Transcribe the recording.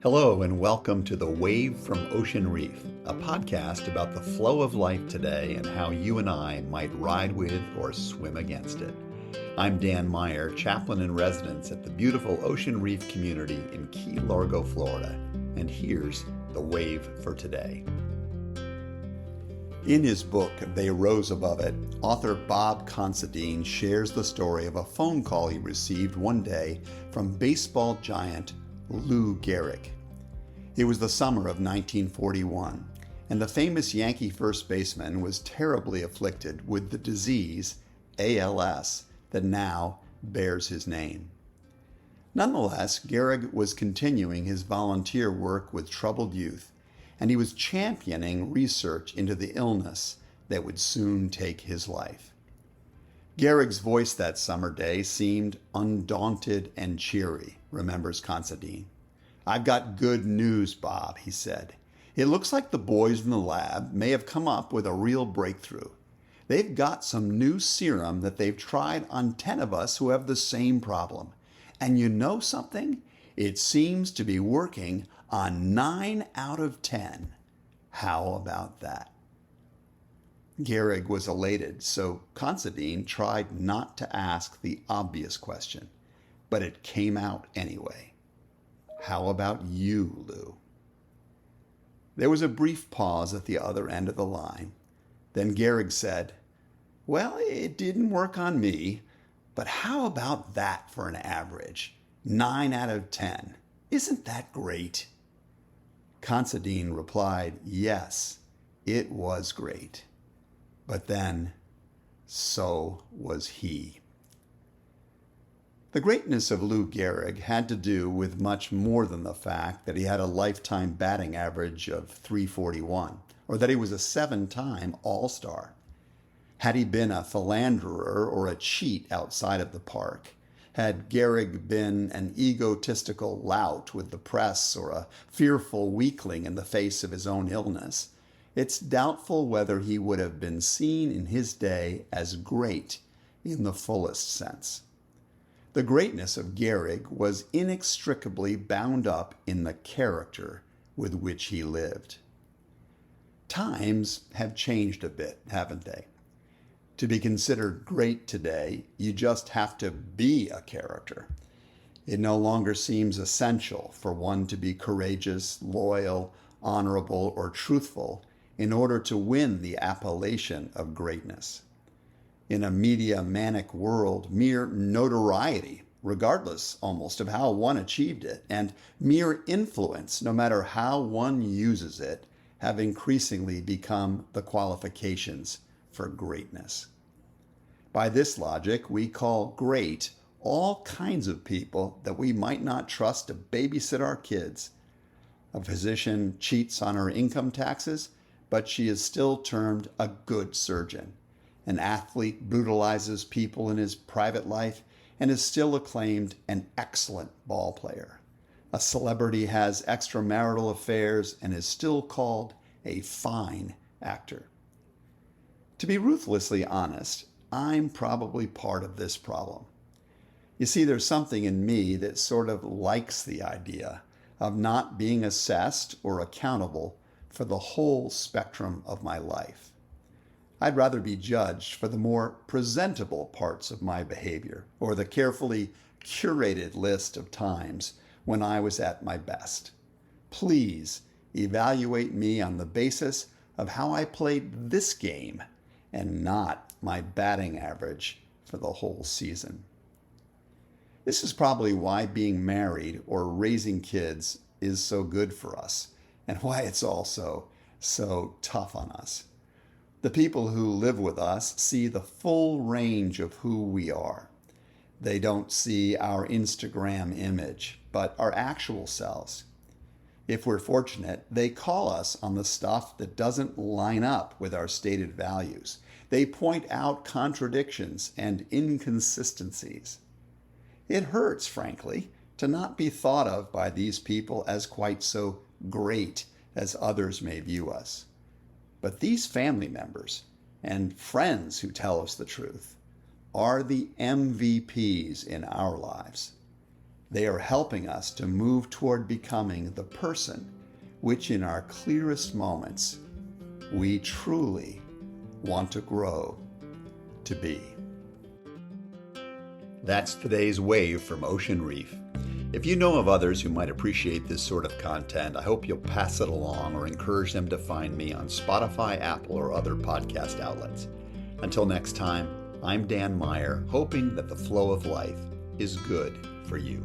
Hello and welcome to The Wave from Ocean Reef, a podcast about the flow of life today and how you and I might ride with or swim against it. I'm Dan Meyer, Chaplain-in-Residence at the beautiful Ocean Reef community in Key Largo, Florida, and here's The Wave for today. In his book, They Rose Above It, author Bob Considine shares the story of a phone call he received one day from baseball giant Lou Gehrig. It was the summer of 1941, and the famous Yankee first baseman was terribly afflicted with the disease, ALS, that now bears his name. Nonetheless, Gehrig was continuing his volunteer work with troubled youth, and he was championing research into the illness that would soon take his life. Gehrig's voice that summer day seemed undaunted and cheery, remembers Considine. "I've got good news, Bob," he said. "It looks like the boys in the lab may have come up with a real breakthrough. They've got some new serum that they've tried on 10 of us who have the same problem. And you know something? It seems to be working on 9 out of 10. How about that?" Gehrig was elated, so Considine tried not to ask the obvious question, but it came out anyway. "How about you, Lou?" There was a brief pause at the other end of the line. Then Gehrig said, "Well, it didn't work on me, but how about that for an average? 9 out of 10. Isn't that great?" Considine replied, "Yes, it was great." But then, so was he. The greatness of Lou Gehrig had to do with much more than the fact that he had a lifetime batting average of .341, or that he was a 7-time All-Star. Had he been a philanderer or a cheat outside of the park, had Gehrig been an egotistical lout with the press or a fearful weakling in the face of his own illness, it's doubtful whether he would have been seen in his day as great in the fullest sense. The greatness of Gehrig was inextricably bound up in the character with which he lived. Times have changed a bit, haven't they? To be considered great today, you just have to be a character. It no longer seems essential for one to be courageous, loyal, honorable, or truthful in order to win the appellation of greatness. In a media-manic world, mere notoriety, regardless almost of how one achieved it, and mere influence, no matter how one uses it, have increasingly become the qualifications for greatness. By this logic, we call great all kinds of people that we might not trust to babysit our kids. A physician cheats on her income taxes, but she is still termed a good surgeon. An athlete brutalizes people in his private life and is still acclaimed an excellent ball player. A celebrity has extramarital affairs and is still called a fine actor. To be ruthlessly honest, I'm probably part of this problem. You see, there's something in me that sort of likes the idea of not being assessed or accountable for the whole spectrum of my life. I'd rather be judged for the more presentable parts of my behavior, or the carefully curated list of times when I was at my best. Please evaluate me on the basis of how I played this game and not my batting average for the whole season. This is probably why being married or raising kids is so good for us, and why it's also so tough on us. The people who live with us see the full range of who we are. They don't see our Instagram image, but our actual selves. If we're fortunate, they call us on the stuff that doesn't line up with our stated values. They point out contradictions and inconsistencies. It hurts, frankly, to not be thought of by these people as quite so great as others may view us. But these family members and friends who tell us the truth are the MVPs in our lives. They are helping us to move toward becoming the person which in our clearest moments we truly want to grow to be. That's today's wave from Ocean Reef. If you know of others who might appreciate this sort of content, I hope you'll pass it along or encourage them to find me on Spotify, Apple, or other podcast outlets. Until next time, I'm Dan Meyer, hoping that the flow of life is good for you.